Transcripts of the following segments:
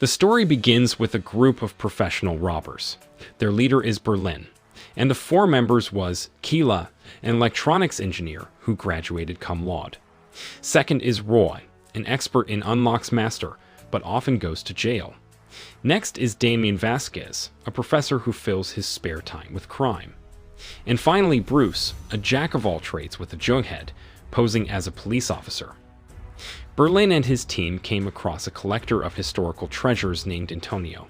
The story begins with a group of professional robbers. Their leader is Berlin, and the four members was Keila, an electronics engineer who graduated cum laude. Second is Roy, an expert in unlocks master, but often goes to jail. Next is Damien Vasquez, a professor who fills his spare time with crime. And finally Bruce, a jack-of-all-trades with a jughead, posing as a police officer. Berlin and his team came across a collector of historical treasures named Antonio.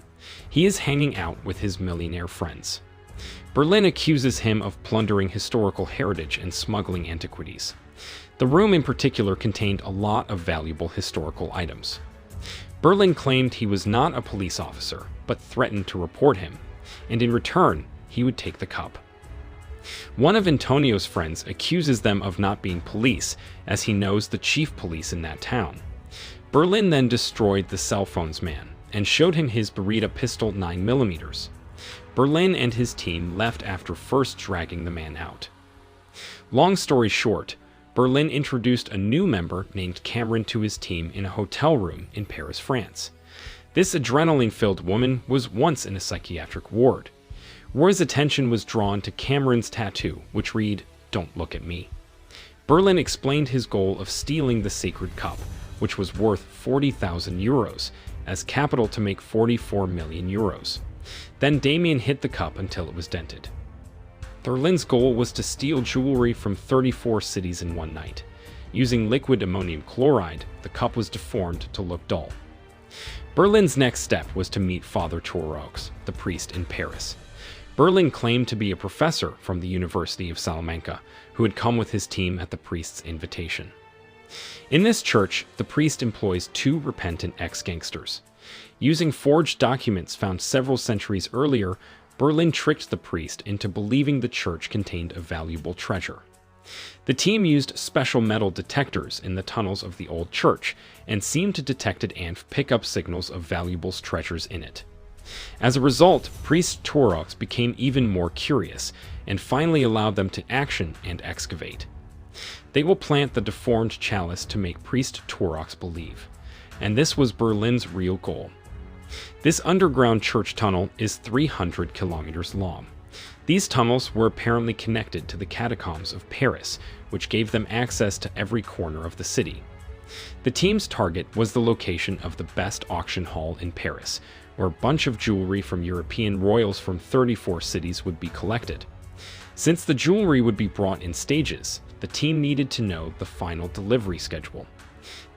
He is hanging out with his millionaire friends. Berlin accuses him of plundering historical heritage and smuggling antiquities. The room in particular contained a lot of valuable historical items. Berlin claimed he was not a police officer, but threatened to report him, and in return, he would take the cup. One of Antonio's friends accuses them of not being police, as he knows the chief police in that town. Berlin then destroyed the cell phone's man, and showed him his Beretta pistol 9mm. Berlin and his team left after first dragging the man out. Long story short, Berlin introduced a new member named Cameron to his team in a hotel room in Paris, France. This adrenaline-filled woman was once in a psychiatric ward. Roy's attention was drawn to Cameron's tattoo, which read, "Don't look at me." Berlin explained his goal of stealing the sacred cup, which was worth 40,000 euros, as capital to make 44 million euros. Then Damien hit the cup until it was dented. Berlin's goal was to steal jewelry from 34 cities in one night. Using liquid ammonium chloride, the cup was deformed to look dull. Berlin's next step was to meet Father Touraux, the priest in Paris. Berlin claimed to be a professor from the University of Salamanca, who had come with his team at the priest's invitation. In this church, the priest employs two repentant ex-gangsters. Using forged documents found several centuries earlier, Berlin tricked the priest into believing the church contained a valuable treasure. The team used special metal detectors in the tunnels of the old church and seemed to detect it and pick up signals of valuable treasures in it. As a result, Priest Touraux became even more curious and finally allowed them to action and excavate. They will plant the deformed chalice to make Priest Touraux believe, and this was Berlin's real goal. This underground church tunnel is 300 kilometers long. These tunnels were apparently connected to the catacombs of Paris, which gave them access to every corner of the city. The team's target was the location of the best auction hall in Paris, where a bunch of jewelry from European royals from 34 cities would be collected. Since the jewelry would be brought in stages, the team needed to know the final delivery schedule.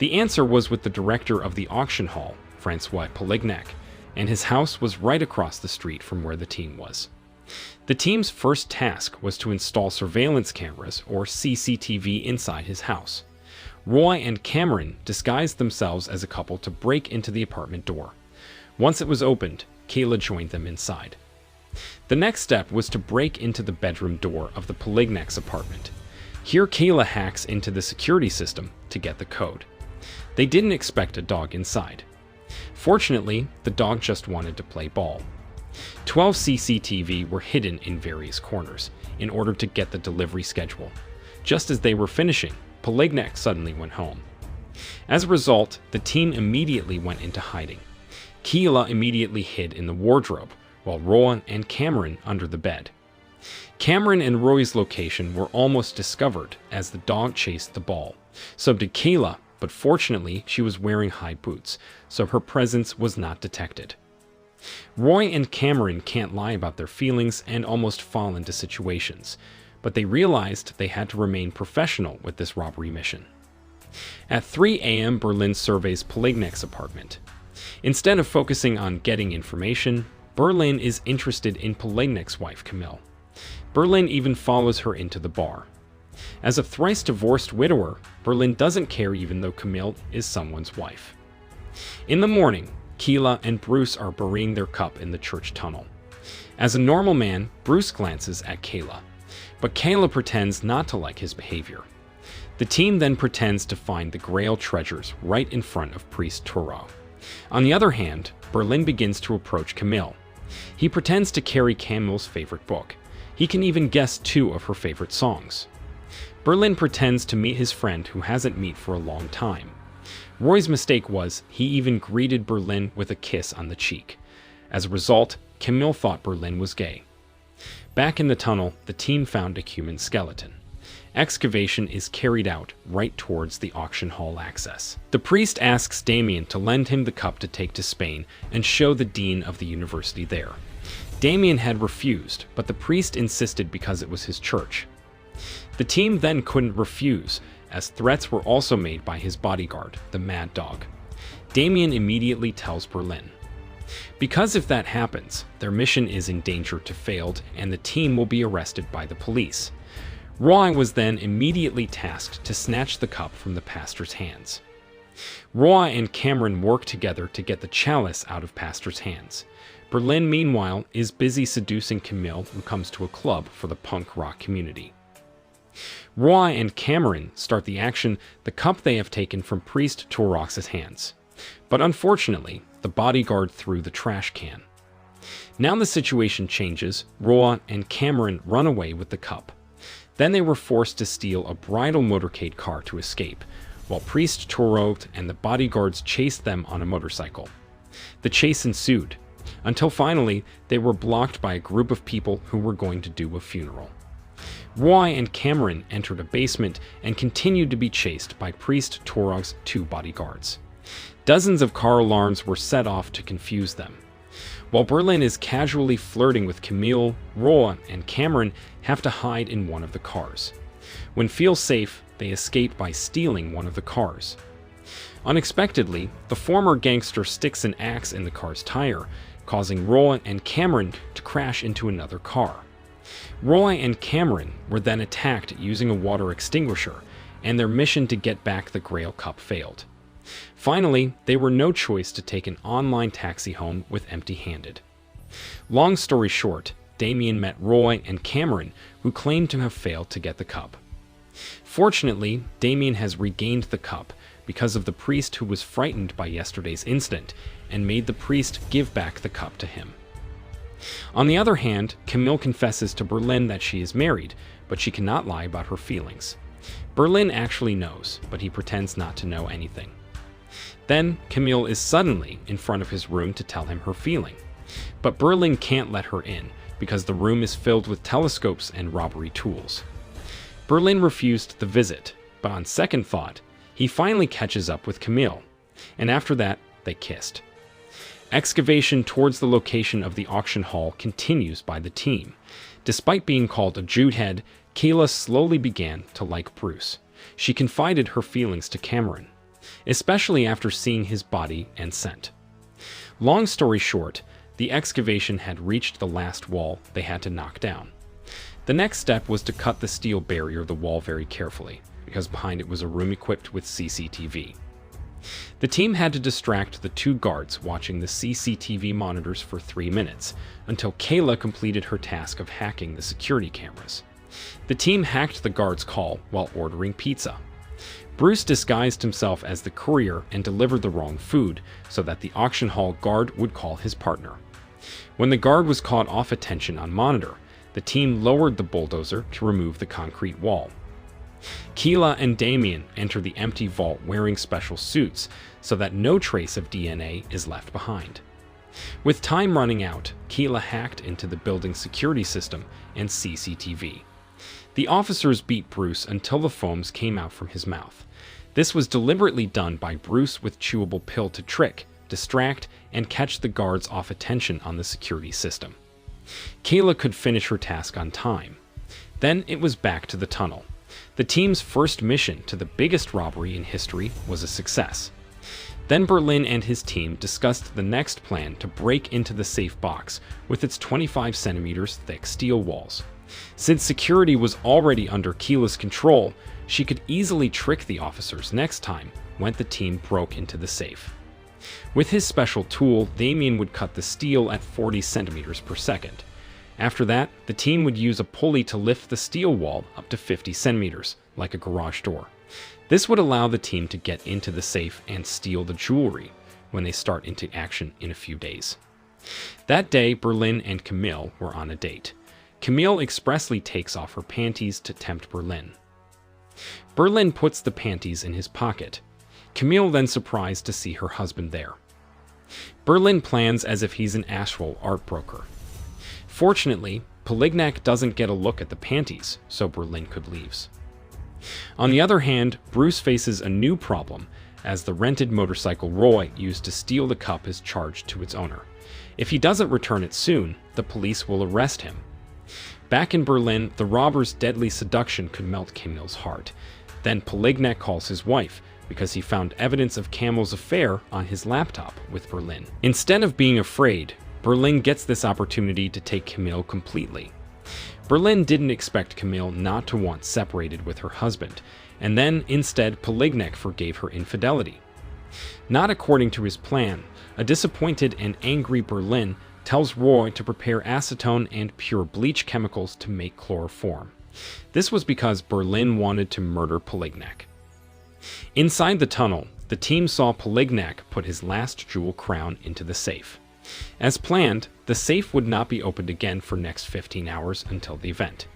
The answer was with the director of the auction hall, Francois Polignac, and his house was right across the street from where the team was. The team's first task was to install surveillance cameras, or CCTV, inside his house. Roy and Cameron disguised themselves as a couple to break into the apartment door. Once it was opened, Kayla joined them inside. The next step was to break into the bedroom door of the Polignac's apartment. Here Kayla hacks into the security system to get the code. They didn't expect a dog inside. Fortunately, the dog just wanted to play ball. 12 CCTV were hidden in various corners in order to get the delivery schedule. Just as they were finishing, Polignac suddenly went home. As a result, the team immediately went into hiding. Keila immediately hid in the wardrobe, while Roy and Cameron under the bed. Cameron and Roy's location were almost discovered as the dog chased the ball. So did Keila, but fortunately she was wearing high boots, so her presence was not detected. Roy and Cameron can't lie about their feelings and almost fall into situations, but they realized they had to remain professional with this robbery mission. At 3 a.m., Berlin surveys Polignac's apartment. Instead of focusing on getting information, Berlin is interested in Polignac's wife, Camille. Berlin even follows her into the bar. As a thrice-divorced widower, Berlin doesn't care even though Camille is someone's wife. In the morning, Keila and Bruce are burying their cup in the church tunnel. As a normal man, Bruce glances at Kayla, but Kayla pretends not to like his behavior. The team then pretends to find the Grail treasures right in front of Priest Touraux. On the other hand, Berlin begins to approach Camille. He pretends to carry Camille's favorite book. He can even guess 2 of her favorite songs. Berlin pretends to meet his friend who hasn't met for a long time. Roy's mistake was he even greeted Berlin with a kiss on the cheek. As a result, Camille thought Berlin was gay. Back in the tunnel, the team found a human skeleton. Excavation is carried out right towards the auction hall access. The priest asks Damien to lend him the cup to take to Spain and show the dean of the university there. Damien had refused, but the priest insisted because it was his church. The team then couldn't refuse, as threats were also made by his bodyguard, the Mad Dog. Damien immediately tells Berlin. Because if that happens, their mission is in danger to fail and the team will be arrested by the police. Roy was then immediately tasked to snatch the cup from the pastor's hands. Roy and Cameron work together to get the chalice out of pastor's hands. Berlin, meanwhile, is busy seducing Camille, who comes to a club for the punk rock community. Roy and Cameron start the action, the cup they have taken from Priest Torox's hands. But unfortunately, the bodyguard threw the trash can. Now the situation changes. Roy and Cameron run away with the cup. Then they were forced to steal a bridal motorcade car to escape, while Priest Torox and the bodyguards chased them on a motorcycle. The chase ensued, until finally they were blocked by a group of people who were going to do a funeral. Roy and Cameron entered a basement and continued to be chased by Priest Torox's 2 bodyguards. Dozens of car alarms were set off to confuse them. While Berlin is casually flirting with Camille, Roy and Cameron have to hide in one of the cars. When feel safe, they escape by stealing one of the cars. Unexpectedly, the former gangster sticks an axe in the car's tire, causing Roy and Cameron to crash into another car. Roy and Cameron were then attacked using a water extinguisher, and their mission to get back the Grail Cup failed. Finally, they were no choice to take an online taxi home with empty-handed. Long story short, Damien met Roy and Cameron, who claimed to have failed to get the cup. Fortunately, Damien has regained the cup because of the priest who was frightened by yesterday's incident and made the priest give back the cup to him. On the other hand, Camille confesses to Berlin that she is married, but she cannot lie about her feelings. Berlin actually knows, but he pretends not to know anything. Then, Camille is suddenly in front of his room to tell him her feeling. But Berlin can't let her in, because the room is filled with telescopes and robbery tools. Berlin refused the visit, but on second thought, he finally catches up with Camille, and after that, they kissed. Excavation towards the location of the auction hall continues by the team. Despite being called a Jewhead, Kayla slowly began to like Bruce. She confided her feelings to Cameron, especially after seeing his body and scent. Long story short, the excavation had reached the last wall they had to knock down. The next step was to cut the steel barrier of the wall very carefully, because behind it was a room equipped with CCTV. The team had to distract the 2 guards watching the CCTV monitors for 3 minutes, until Kayla completed her task of hacking the security cameras. The team hacked the guards' call while ordering pizza. Bruce disguised himself as the courier and delivered the wrong food so that the auction hall guard would call his partner. When the guard was caught off attention on monitor, the team lowered the bulldozer to remove the concrete wall. Keela and Damien enter the empty vault wearing special suits so that no trace of DNA is left behind. With time running out, Keela hacked into the building's security system and CCTV. The officers beat Bruce until the foams came out from his mouth. This was deliberately done by Bruce with chewable pill to trick, distract, and catch the guards off attention on the security system. Kayla could finish her task on time. Then it was back to the tunnel. The team's first mission to the biggest robbery in history was a success. Then Berlin and his team discussed the next plan to break into the safe box with its 25 centimeters thick steel walls. Since security was already under Keela's control, she could easily trick the officers next time when the team broke into the safe. With his special tool, Damien would cut the steel at 40 centimeters per second. After that, the team would use a pulley to lift the steel wall up to 50 centimeters, like a garage door. This would allow the team to get into the safe and steal the jewelry when they start into action in a few days. That day, Berlin and Camille were on a date. Camille expressly takes off her panties to tempt Berlin. Berlin puts the panties in his pocket. Camille then surprised to see her husband there. Berlin plans as if he's an actual art broker. Fortunately, Polignac doesn't get a look at the panties, so Berlin could leave. On the other hand, Bruce faces a new problem, as the rented motorcycle Roy used to steal the cup is charged to its owner. If he doesn't return it soon, the police will arrest him. Back in Berlin, the robber's deadly seduction could melt Camille's heart. Then Polignac calls his wife, because he found evidence of Camille's affair on his laptop with Berlin. Instead of being afraid, Berlin gets this opportunity to take Camille completely. Berlin didn't expect Camille not to want separated with her husband, and then instead Polignac forgave her infidelity. Not according to his plan, a disappointed and angry Berlin tells Roy to prepare acetone and pure bleach chemicals to make chloroform. This was because Berlin wanted to murder Polignac. Inside the tunnel, the team saw Polignac put his last jewel crown into the safe. As planned, the safe would not be opened again for next 15 hours until the event.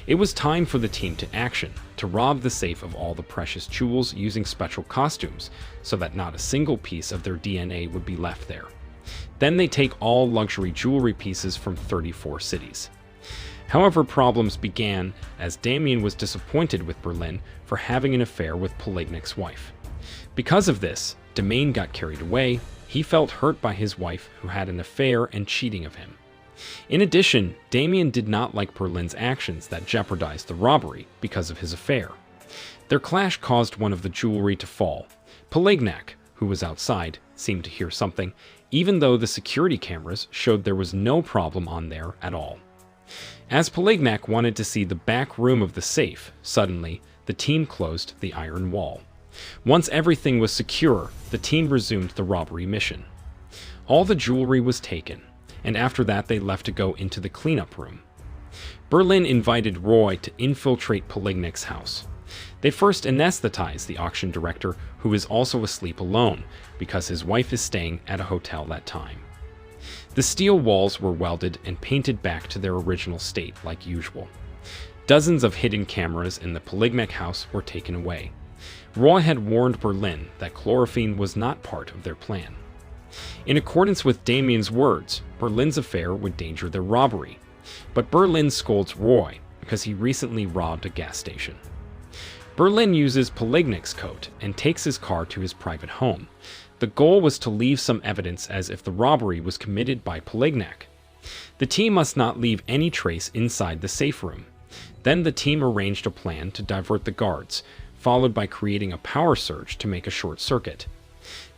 It was time for the team to action, to rob the safe of all the precious jewels using special costumes, so that not a single piece of their DNA would be left there. Then they take all luxury jewelry pieces from 34 cities. However, problems began as Damien was disappointed with Berlin for having an affair with Polignac's wife. Because of this, Damien got carried away. He felt hurt by his wife, who had an affair and cheating of him. In addition, Damien did not like Berlin's actions that jeopardized the robbery because of his affair. Their clash caused one of the jewelry to fall. Polignac, who was outside, seemed to hear something, even though the security cameras showed there was no problem on there at all. As Polignac wanted to see the back room of the safe, suddenly, the team closed the iron wall. Once everything was secure, the team resumed the robbery mission. All the jewelry was taken, and after that they left to go into the cleanup room. Berlin invited Roy to infiltrate Polignac's house. They first anesthetize the auction director, who is also asleep alone, because his wife is staying at a hotel that time. The steel walls were welded and painted back to their original state like usual. Dozens of hidden cameras in the Polignac house were taken away. Roy had warned Berlin that chloroform was not part of their plan. In accordance with Damien's words, Berlin's affair would endanger their robbery. But Berlin scolds Roy because he recently robbed a gas station. Berlin uses Polignac's coat and takes his car to his private home. The goal was to leave some evidence as if the robbery was committed by Polignac. The team must not leave any trace inside the safe room. Then the team arranged a plan to divert the guards, followed by creating a power surge to make a short circuit.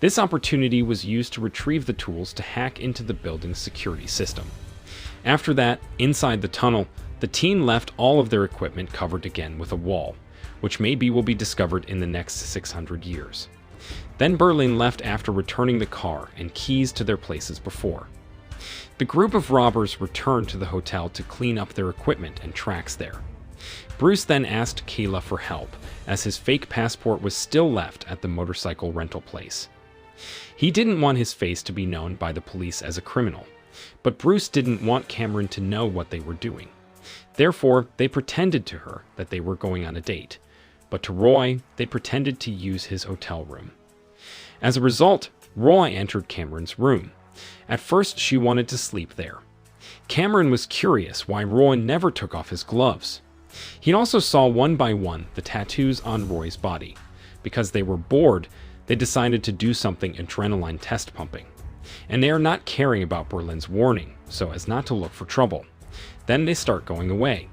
This opportunity was used to retrieve the tools to hack into the building's security system. After that, inside the tunnel, the team left all of their equipment covered again with a wall, which maybe will be discovered in the next 600 years. Then Berlin left after returning the car and keys to their places before. The group of robbers returned to the hotel to clean up their equipment and tracks there. Bruce then asked Kayla for help, as his fake passport was still left at the motorcycle rental place. He didn't want his face to be known by the police as a criminal, but Bruce didn't want Cameron to know what they were doing. Therefore, they pretended to her that they were going on a date, but to Roy, they pretended to use his hotel room. As a result, Roy entered Cameron's room. At first, she wanted to sleep there. Cameron was curious why Roy never took off his gloves. He also saw one by one the tattoos on Roy's body. Because they were bored, they decided to do something adrenaline test pumping. And they are not caring about Berlin's warning, so as not to look for trouble. Then they start going away.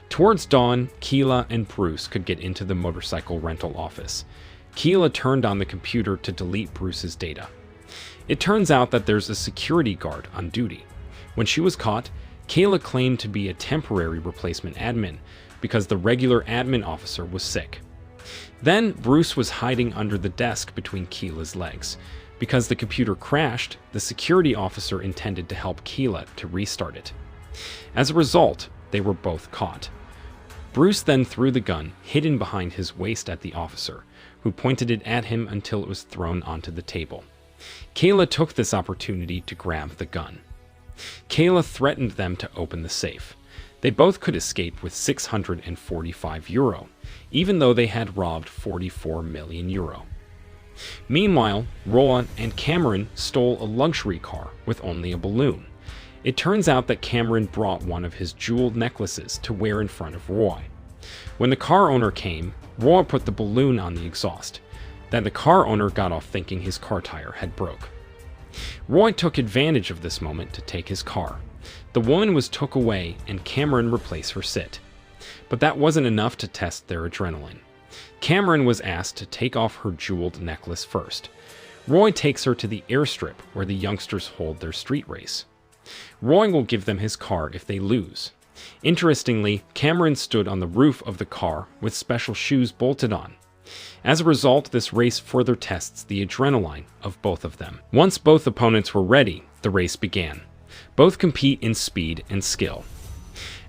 Towards dawn, Keela and Bruce could get into the motorcycle rental office. Keela turned on the computer to delete Bruce's data. It turns out that there's a security guard on duty. When she was caught, Kayla claimed to be a temporary replacement admin because the regular admin officer was sick. Then Bruce was hiding under the desk between Keela's legs. Because the computer crashed, the security officer intended to help Keela to restart it. As a result, they were both caught. Bruce then threw the gun hidden behind his waist at the officer, who pointed it at him until it was thrown onto the table. Kayla took this opportunity to grab the gun. Kayla threatened them to open the safe. They both could escape with 645 euro, even though they had robbed 44 million euro. Meanwhile, Roa and Cameron stole a luxury car with only a balloon. It turns out that Cameron brought one of his jeweled necklaces to wear in front of Roy. When the car owner came, Roy put the balloon on the exhaust. Then the car owner got off thinking his car tire had broke. Roy took advantage of this moment to take his car. The woman was took away and Cameron replaced her sit. But that wasn't enough to test their adrenaline. Cameron was asked to take off her jeweled necklace first. Roy takes her to the airstrip where the youngsters hold their street race. Roy will give them his car if they lose. Interestingly, Cameron stood on the roof of the car with special shoes bolted on. As a result, this race further tests the adrenaline of both of them. Once both opponents were ready, the race began. Both compete in speed and skill.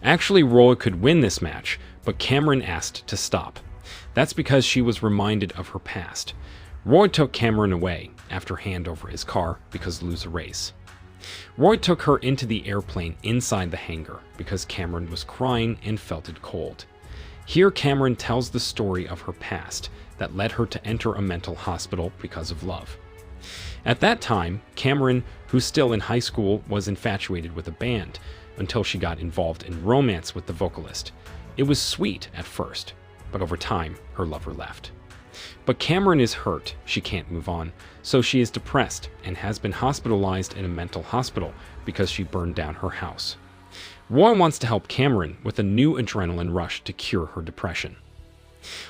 Actually, Roy could win this match, but Cameron asked to stop. That's because she was reminded of her past. Roy took Cameron away after hand over his car because lose a race. Roy took her into the airplane inside the hangar because Cameron was crying and felt it cold. Here Cameron tells the story of her past that led her to enter a mental hospital because of love. At that time, Cameron, who's still in high school, was infatuated with a band until she got involved in romance with the vocalist. It was sweet at first, but over time, her lover left. But Cameron is hurt, she can't move on, so she is depressed and has been hospitalized in a mental hospital because she burned down her house. Roy wants to help Cameron with a new adrenaline rush to cure her depression.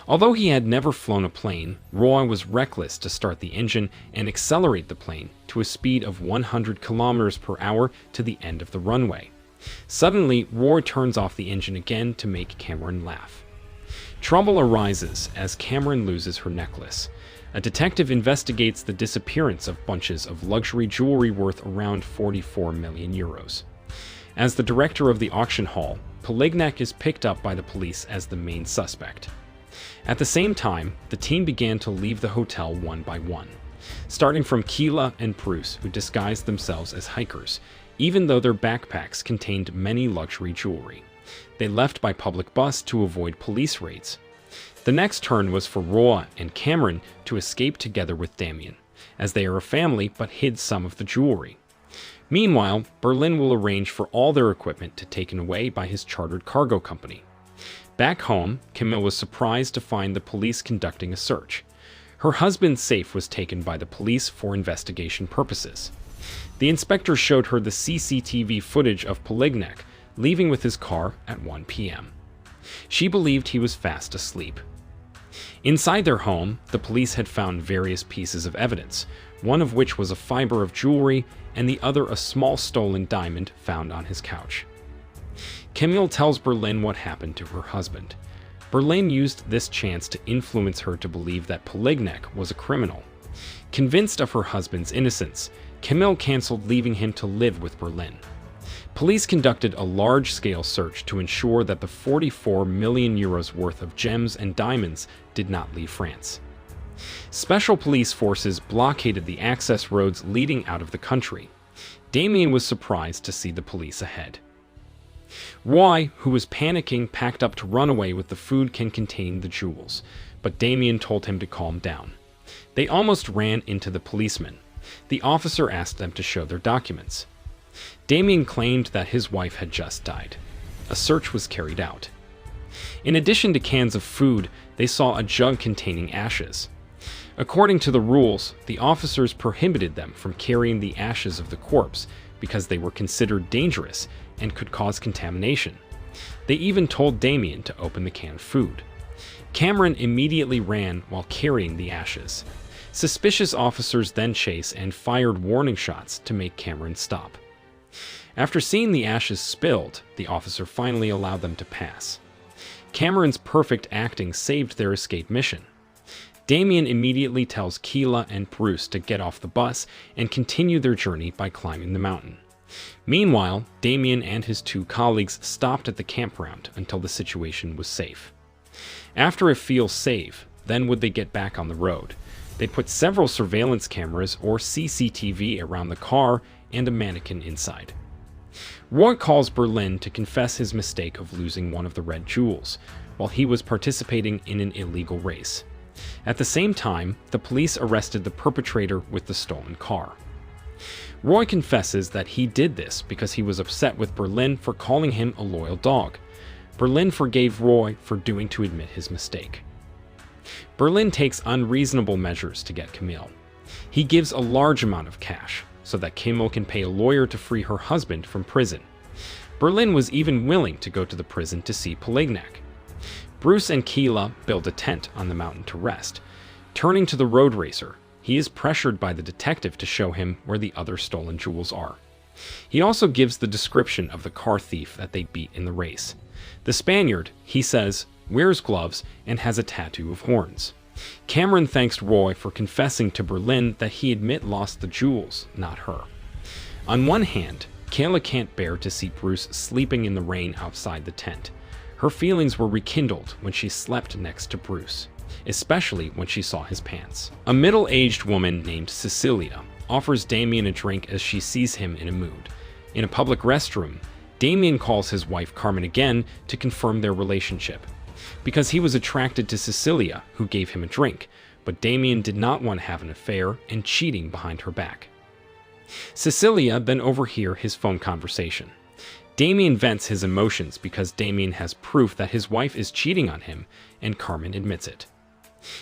Although he had never flown a plane, Roy was reckless to start the engine and accelerate the plane to a speed of 100 kilometers per hour to the end of the runway. Suddenly, Roy turns off the engine again to make Cameron laugh. Trouble arises as Cameron loses her necklace. A detective investigates the disappearance of bunches of luxury jewelry worth around 44 million euros. As the director of the auction hall, Polignac is picked up by the police as the main suspect. At the same time, the team began to leave the hotel one by one, starting from Keela and Bruce, who disguised themselves as hikers, even though their backpacks contained many luxury jewelry. They left by public bus to avoid police raids. The next turn was for Roa and Cameron to escape together with Damien, as they are a family but hid some of the jewelry. Meanwhile, Berlin will arrange for all their equipment to be taken away by his chartered cargo company. Back home, Camille was surprised to find the police conducting a search. Her husband's safe was taken by the police for investigation purposes. The inspector showed her the CCTV footage of Polignac leaving with his car at 1 p.m. She believed he was fast asleep. Inside their home, the police had found various pieces of evidence, one of which was a fiber of jewelry and the other a small stolen diamond found on his couch. Camille tells Berlin what happened to her husband. Berlin used this chance to influence her to believe that Polignac was a criminal. Convinced of her husband's innocence, Camille canceled leaving him to live with Berlin. Police conducted a large-scale search to ensure that the 44 million euros worth of gems and diamonds did not leave France. Special police forces blockaded the access roads leading out of the country. Damien was surprised to see the police ahead. Roy, who was panicking, packed up to run away with the food containing the jewels, but Damien told him to calm down. They almost ran into the policeman. The officer asked them to show their documents. Damien claimed that his wife had just died. A search was carried out. In addition to cans of food, they saw a jug containing ashes. According to the rules, the officers prohibited them from carrying the ashes of the corpse because they were considered dangerous and could cause contamination. They even told Damien to open the canned food. Cameron immediately ran while carrying the ashes. Suspicious officers then chased and fired warning shots to make Cameron stop. After seeing the ashes spilled, the officer finally allowed them to pass. Cameron's perfect acting saved their escape mission. Damien immediately tells Keela and Bruce to get off the bus and continue their journey by climbing the mountain. Meanwhile, Damien and his two colleagues stopped at the campground until the situation was safe. After it feels safe, then would they get back on the road. They put several surveillance cameras or CCTV around the car and a mannequin inside. Roy calls Berlin to confess his mistake of losing one of the red jewels, while he was participating in an illegal race. At the same time, the police arrested the perpetrator with the stolen car. Roy confesses that he did this because he was upset with Berlin for calling him a loyal dog. Berlin forgave Roy for doing to admit his mistake. Berlin takes unreasonable measures to get Camille. He gives a large amount of cash so that Camille can pay a lawyer to free her husband from prison. Berlin was even willing to go to the prison to see Polignac. Bruce and Keila build a tent on the mountain to rest. Turning to the road racer, he is pressured by the detective to show him where the other stolen jewels are. He also gives the description of the car thief that they beat in the race. The Spaniard, he says, wears gloves and has a tattoo of horns. Cameron thanks Roy for confessing to Berlin that he lost the jewels, not her. On one hand, Kayla can't bear to see Bruce sleeping in the rain outside the tent. Her feelings were rekindled when she slept next to Bruce, especially when she saw his pants. A middle-aged woman named Cecilia offers Damien a drink as she sees him in a mood. In a public restroom, Damien calls his wife Carmen again to confirm their relationship, because he was attracted to Cecilia, who gave him a drink, but Damien did not want to have an affair and cheating behind her back. Cecilia then overhears his phone conversation. Damien vents his emotions because Damien has proof that his wife is cheating on him, and Carmen admits it.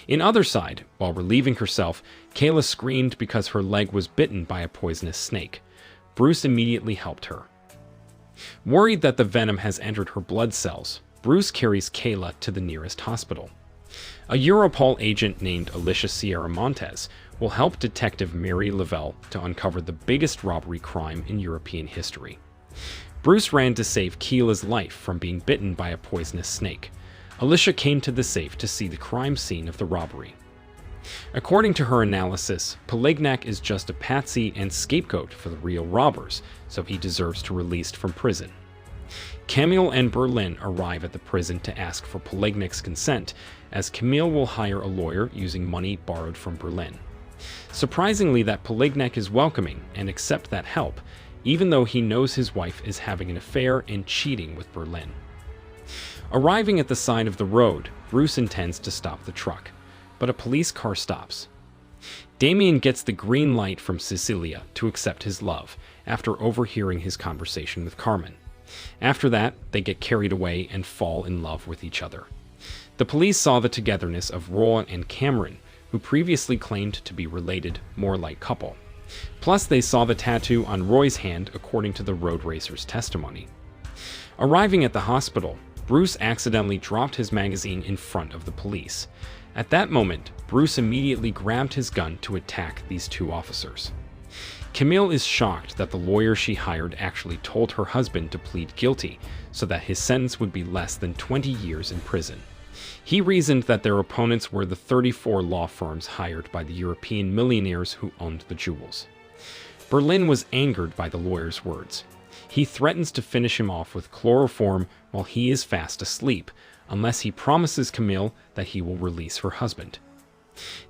In other side, while relieving herself, Kayla screamed because her leg was bitten by a poisonous snake. Bruce immediately helped her. Worried that the venom has entered her blood cells, Bruce carries Kayla to the nearest hospital. A Europol agent named Alicia Sierra Montes will help Detective Mary Lavelle to uncover the biggest robbery crime in European history. Bruce ran to save Kayla's life from being bitten by a poisonous snake. Alicia came to the safe to see the crime scene of the robbery. According to her analysis, Polignac is just a patsy and scapegoat for the real robbers, so he deserves to be released from prison. Camille and Berlin arrive at the prison to ask for Polignac's consent, as Camille will hire a lawyer using money borrowed from Berlin. Surprisingly, that Polignac is welcoming and accepts that help, even though he knows his wife is having an affair and cheating with Berlin. Arriving at the side of the road, Bruce intends to stop the truck, but a police car stops. Damien gets the green light from Cecilia to accept his love after overhearing his conversation with Carmen. After that, they get carried away and fall in love with each other. The police saw the togetherness of Roy and Cameron, who previously claimed to be related, more like couple. Plus, they saw the tattoo on Roy's hand according to the road racer's testimony. Arriving at the hospital, Bruce accidentally dropped his magazine in front of the police. At that moment, Bruce immediately grabbed his gun to attack these two officers. Camille is shocked that the lawyer she hired actually told her husband to plead guilty so that his sentence would be less than 20 years in prison. He reasoned that their opponents were the 34 law firms hired by the European millionaires who owned the jewels. Berlin was angered by the lawyer's words. He threatens to finish him off with chloroform while he is fast asleep, unless he promises Camille that he will release her husband.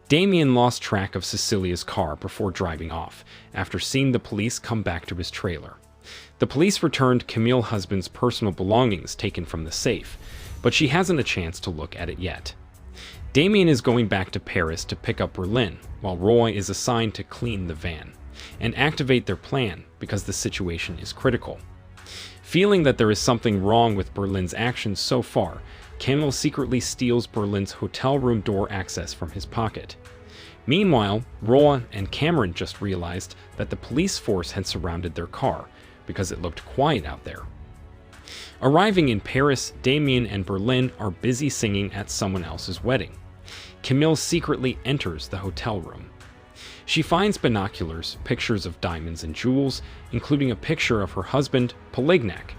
Damien lost track of Cecilia's car before driving off, after seeing the police come back to his trailer. The police returned Camille's husband's personal belongings taken from the safe, but she hasn't a chance to look at it yet. Damien is going back to Paris to pick up Berlin, while Roy is assigned to clean the van and activate their plan because the situation is critical. Feeling that there is something wrong with Berlin's actions so far, Camille secretly steals Berlin's hotel room door access from his pocket. Meanwhile, Roy and Cameron just realized that the police force had surrounded their car because it looked quiet out there. Arriving in Paris, Damien and Berlin are busy singing at someone else's wedding. Camille secretly enters the hotel room. She finds binoculars, pictures of diamonds and jewels, including a picture of her husband, Polignac.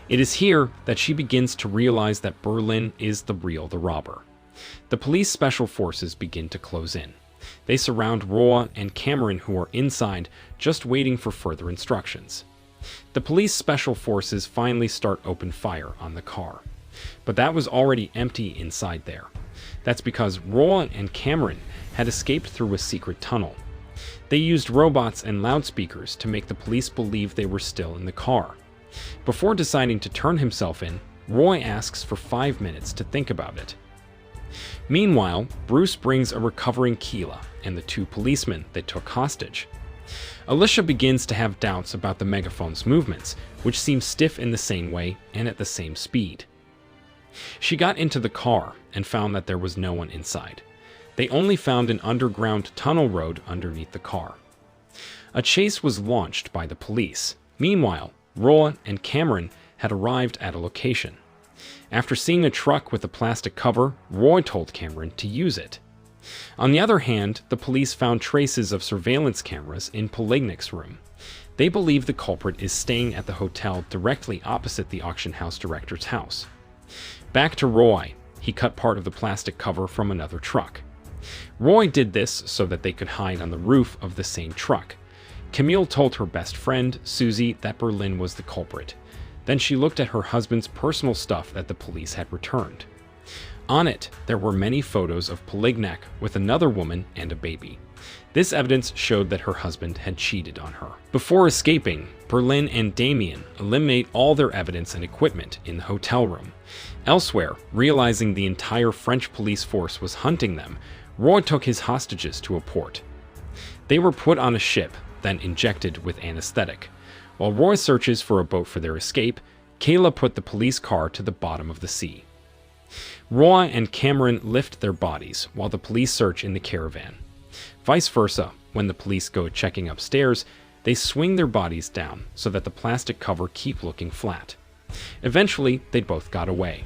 It is here that she begins to realize that Berlin is the robber. The police special forces begin to close in. They surround Roy and Cameron, who are inside, just waiting for further instructions. The police special forces finally start open fire on the car, but that was already empty inside there. That's because Roy and Cameron had escaped through a secret tunnel. They used robots and loudspeakers to make the police believe they were still in the car. Before deciding to turn himself in, Roy asks for 5 minutes to think about it. Meanwhile, Bruce brings a recovering Keela and the two policemen they took hostage. Alicia begins to have doubts about the megaphone's movements, which seem stiff in the same way and at the same speed. She got into the car and found that there was no one inside. They only found an underground tunnel road underneath the car. A chase was launched by the police. Meanwhile, Roa and Cameron had arrived at a location. After seeing a truck with a plastic cover, Roy told Cameron to use it. On the other hand, the police found traces of surveillance cameras in Poligny's room. They believe the culprit is staying at the hotel directly opposite the auction house director's house. Back to Roy, he cut part of the plastic cover from another truck. Roy did this so that they could hide on the roof of the same truck. Camille told her best friend, Susie, that Berlin was the culprit. Then she looked at her husband's personal stuff that the police had returned. On it, there were many photos of Poligny with another woman and a baby. This evidence showed that her husband had cheated on her. Before escaping, Berlin and Damien eliminate all their evidence and equipment in the hotel room. Elsewhere, realizing the entire French police force was hunting them, Roy took his hostages to a port. They were put on a ship, then injected with anesthetic. While Roy searches for a boat for their escape, Kayla put the police car to the bottom of the sea. Roy and Cameron lift their bodies while the police search in the caravan. Vice versa, when the police go checking upstairs, they swing their bodies down so that the plastic cover keep looking flat. Eventually, they both got away.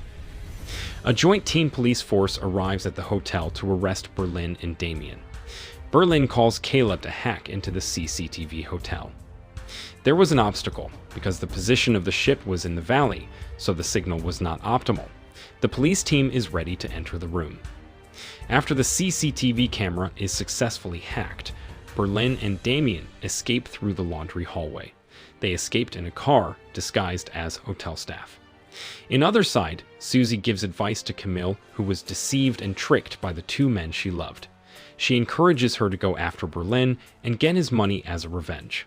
A joint team police force arrives at the hotel to arrest Berlin and Damien. Berlin calls Kayla to hack into the CCTV hotel. There was an obstacle, because the position of the ship was in the valley, so the signal was not optimal. The police team is ready to enter the room. After the CCTV camera is successfully hacked, Berlin and Damien escape through the laundry hallway. They escaped in a car disguised as hotel staff. In other side, Susie gives advice to Camille, who was deceived and tricked by the two men she loved. She encourages her to go after Berlin and get his money as a revenge.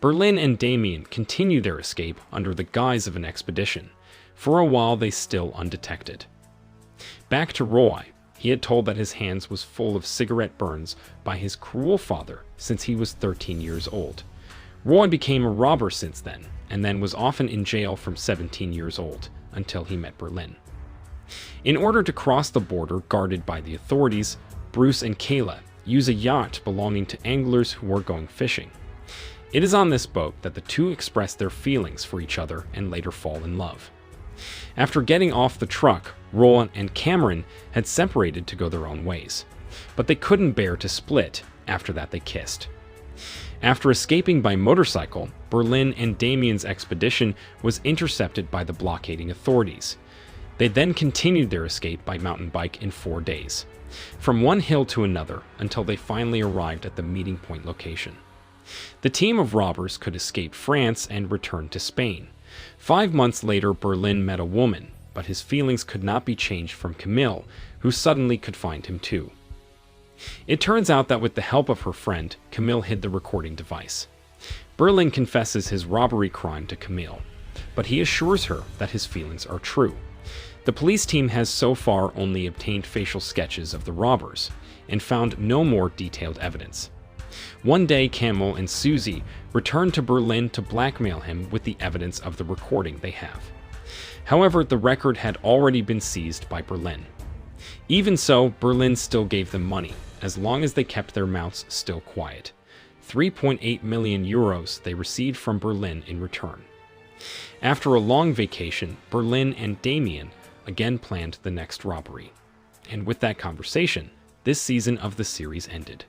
Berlin and Damien continue their escape under the guise of an expedition. For a while, they still undetected. Back to Roy, he had told that his hands was full of cigarette burns by his cruel father since he was 13 years old. Roy became a robber since then, and then was often in jail from 17 years old, until he met Berlin. In order to cross the border guarded by the authorities, Bruce and Kayla use a yacht belonging to anglers who are going fishing. It is on this boat that the two express their feelings for each other and later fall in love. After getting off the truck, Roland and Cameron had separated to go their own ways, but they couldn't bear to split. After that, they kissed. After escaping by motorcycle, Berlin and Damien's expedition was intercepted by the blockading authorities. They then continued their escape by mountain bike in 4 days, from one hill to another until they finally arrived at the meeting point location. The team of robbers could escape France and return to Spain. 5 months later, Berlin met a woman, but his feelings could not be changed from Camille, who suddenly could find him too. It turns out that with the help of her friend, Camille hid the recording device. Berlin confesses his robbery crime to Camille, but he assures her that his feelings are true. The police team has so far only obtained facial sketches of the robbers and found no more detailed evidence. One day, Camille and Susie return to Berlin to blackmail him with the evidence of the recording they have. However, the record had already been seized by Berlin. Even so, Berlin still gave them money, as long as they kept their mouths still quiet. 3.8 million euros they received from Berlin in return. After a long vacation, Berlin and Damien again planned the next robbery. And with that conversation, this season of the series ended.